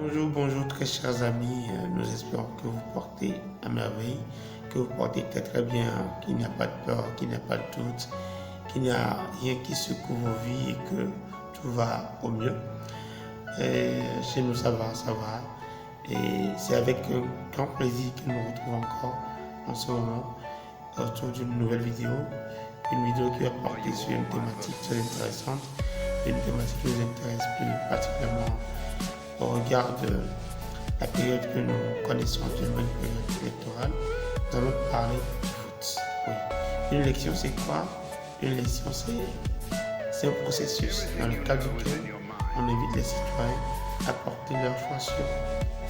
Bonjour, bonjour très chers amis, nous espérons que vous portez à merveille, que vous portez très très bien, qu'il n'y a pas de peur, qu'il n'y a pas de doute, qu'il n'y a rien qui secoue vos vies et que tout va au mieux. Et chez nous ça va, ça va. Et c'est avec un grand plaisir que nous nous retrouvons encore en ce moment autour d'une nouvelle vidéo. Une vidéo qui va porter sur une thématique très intéressante, une thématique qui nous intéresse plus particulièrement au regard de la période que nous connaissons actuellement, une période électorale. Nous allons parler du vote. Oui. Une élection, c'est quoi? Une élection, c'est un processus dans le cadre duquel on invite les citoyens à porter leur choix sur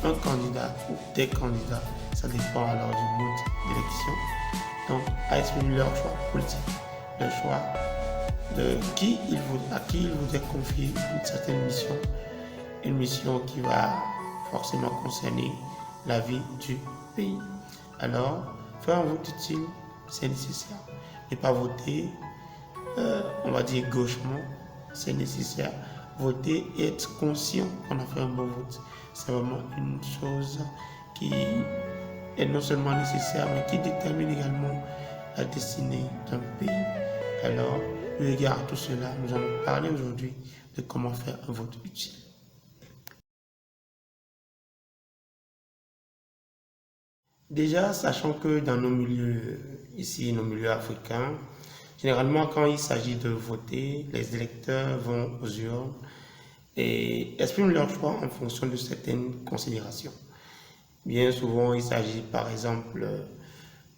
un candidat ou des candidats. Ça dépend alors du mode d'élection. Donc, à exprimer leur choix politique, le choix de à qui ils voudraient confier une certaine mission, une mission qui va forcément concerner la vie du pays. Alors, faire un vote utile, c'est nécessaire. Ne pas voter, on va dire gauchement, c'est nécessaire. Voter et être conscient qu'on a fait un bon vote, c'est vraiment une chose qui est non seulement nécessaire, mais qui détermine également la destinée d'un pays. Alors, eu égard à tout cela, nous allons parler aujourd'hui de comment faire un vote utile. Déjà, sachant que dans nos milieux, ici, nos milieux africains, généralement, quand il s'agit de voter, les électeurs vont aux urnes et expriment leur choix en fonction de certaines considérations. Bien souvent, il s'agit par exemple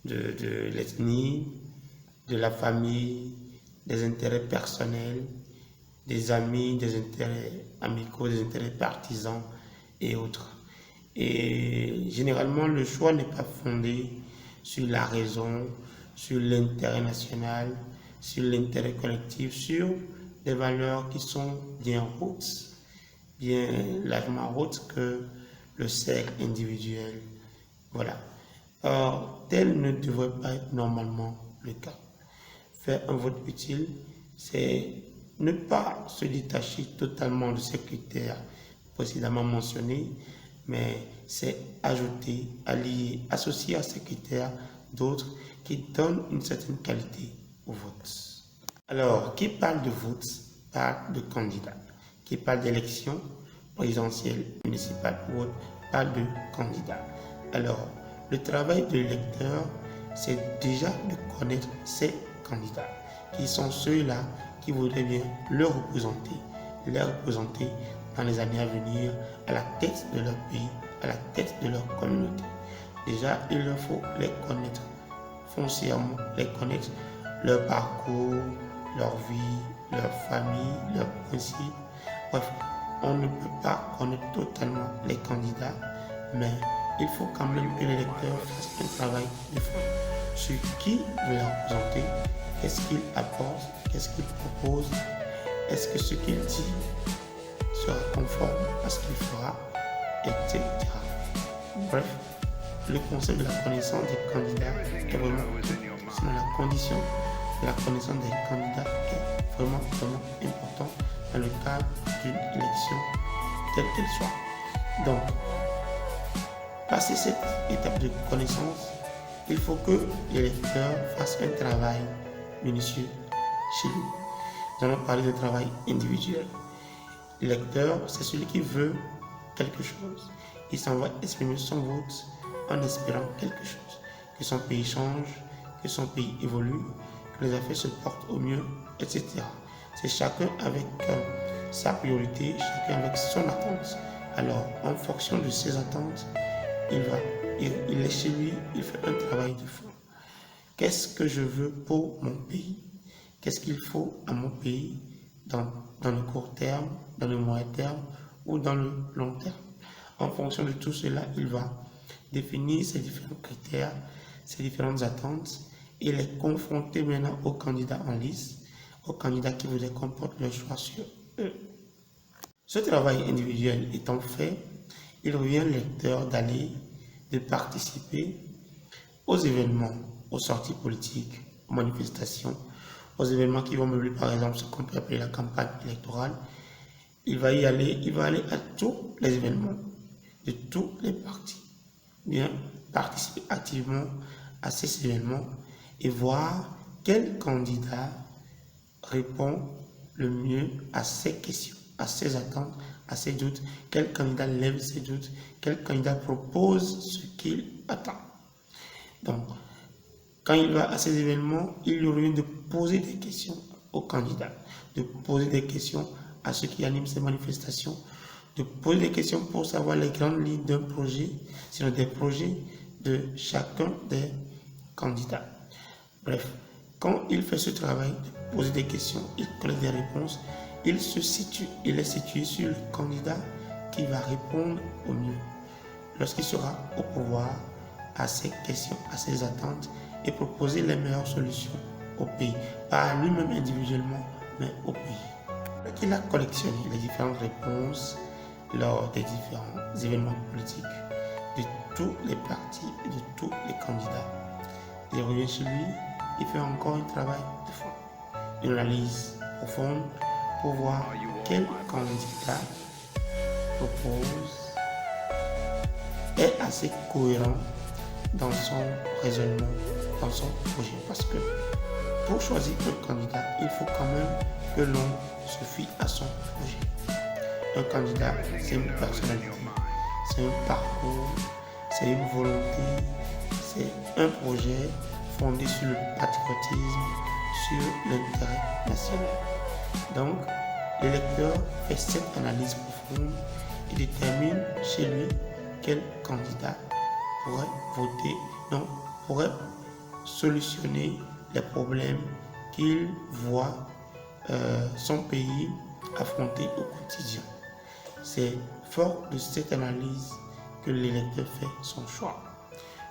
de l'ethnie, de la famille, des intérêts personnels, des amis, des intérêts amicaux, des intérêts partisans et autres. Et généralement, le choix n'est pas fondé sur la raison, sur l'intérêt national, sur l'intérêt collectif, sur des valeurs qui sont bien hautes, bien largement hautes que le cercle individuel. Voilà. Or, tel ne devrait pas être normalement le cas. Faire un vote utile, c'est ne pas se détacher totalement de ces critères précédemment mentionnés, mais c'est ajouter, allier, associer à ces critères d'autres qui donnent une certaine qualité au vote. Alors, qui parle de vote parle de candidat. Qui parle d'élection présidentielle, municipale ou autre parle de candidat. Alors, le travail de l'électeur, c'est déjà de connaître ces candidats, qui sont ceux-là qui voudraient bien les représenter dans les années à venir à la tête de leur pays, à la tête de leur communauté. Déjà, il leur faut les connaître foncièrement, les connaître leur parcours, leur vie, leur famille, leurs principes. Bref, on ne peut pas connaître totalement les candidats, mais il faut quand même que l'électeur fasse un travail de fond sur qui veut les représenter, qu'est-ce qu'il apporte, qu'est-ce qu'il propose, est-ce que ce qu'il dit sera conforme à ce qu'il fera, etc. Bref, le concept de la connaissance des candidats est vraiment sinon la condition de la connaissance des candidats est vraiment important dans le cadre d'une élection telle qu'elle soit. Donc, passer cette étape de connaissance, il faut que l'électeur fasse un travail minutieux chez lui. Nous allons parler de travail individuel. L'électeur, c'est celui qui veut quelque chose. Il s'en va exprimer son vote en espérant quelque chose. Que son pays change, que son pays évolue, que les affaires se portent au mieux, etc. C'est chacun avec sa priorité, chacun avec son attente. Alors, en fonction de ses attentes, il est chez lui, il fait un travail de fond. Qu'est-ce que je veux pour mon pays? Qu'est-ce qu'il faut à mon pays dans le court terme, dans le moyen terme ou dans le long terme? En fonction de tout cela, il va définir ces différents critères, ces différentes attentes et les confronter maintenant aux candidats en lice, aux candidats qui voudraient qu'on porte le choix sur eux. Ce travail individuel étant fait, il revient à l'électeur de participer aux événements, aux sorties politiques, aux manifestations, aux événements qui vont meubler par exemple ce qu'on peut appeler la campagne électorale. Il va aller à tous les événements. de tous les partis. Bien, participer activement à ces événements et voir quel candidat répond le mieux à ces questions, à ces attentes, à ces doutes, quel candidat lève ses doutes, quel candidat propose ce qu'il attend. Donc, quand il va à ces événements, il y aurait de poser des questions aux candidats, de poser des questions à ceux qui animent ces manifestations, de poser des questions pour savoir les grandes lignes d'un projet, sinon des projets de chacun des candidats. Bref, quand il fait ce travail de poser des questions, il collecte des réponses, il est situé sur le candidat qui va répondre au mieux lorsqu'il sera au pouvoir à ces questions, à ces attentes et proposer les meilleures solutions au pays, pas à lui-même individuellement, mais au pays. Il a collectionné les différentes réponses lors des différents événements politiques de tous les partis et de tous les candidats. Il revient chez lui, il fait encore un travail de fond, une analyse profonde pour voir quel candidat propose est assez cohérent dans son raisonnement, dans son projet. Parce que pour choisir un candidat, il faut quand même que l'on se fie à son projet. Un candidat, c'est une personnalité, c'est un parcours, c'est une volonté, c'est un projet fondé sur le patriotisme, sur l'intérêt national. Donc, l'électeur fait cette analyse profonde et détermine chez lui quel candidat pourrait voter, donc pourrait solutionner les problèmes qu'il voit son pays affronter au quotidien. C'est fort de cette analyse que l'électeur fait son choix.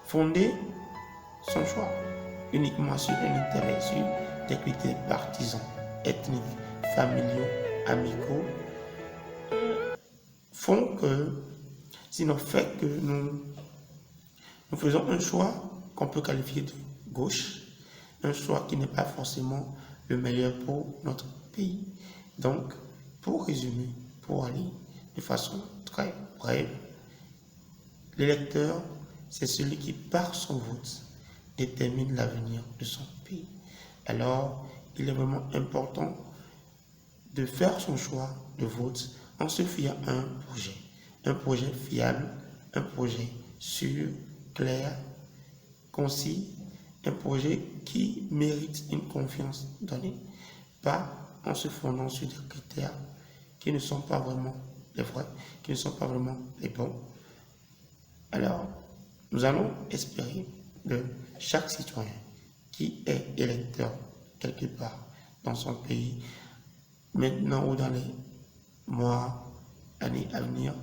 Fonder son choix uniquement sur un intérêt, sur des critères partisans, ethniques, familiaux, amicaux, font que, sinon fait que nous faisons un choix qu'on peut qualifier de gauche, un choix qui n'est pas forcément le meilleur pour notre pays. Donc, pour résumer, pour aller de façon très brève, l'électeur, c'est celui qui, par son vote, détermine l'avenir de son pays. Alors, il est vraiment important de faire son choix de vote en se fiant à un projet fiable, un projet sûr, clair, concis, un projet qui mérite une confiance donnée, pas en se fondant sur des critères qui ne sont pas vraiment les vrais, qui ne sont pas vraiment les bons. Alors, nous allons espérer de chaque citoyen qui est électeur quelque part dans son pays, maintenant ou dans les mois, années à venir,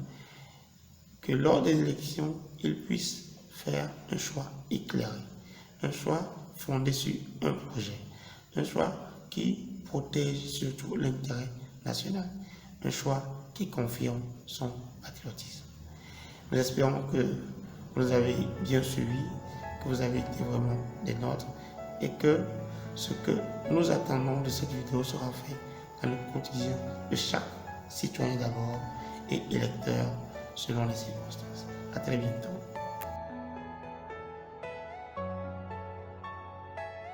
que lors des élections, il puisse faire un choix éclairé, un choix fondé sur un projet, un choix qui protège surtout l'intérêt national, un choix qui confirme son patriotisme. Nous espérons que vous avez bien suivi, que vous avez été vraiment des nôtres et que ce que nous attendons de cette vidéo sera fait dans le quotidien de chaque citoyen d'abord et électeur selon les circonstances. À très bientôt.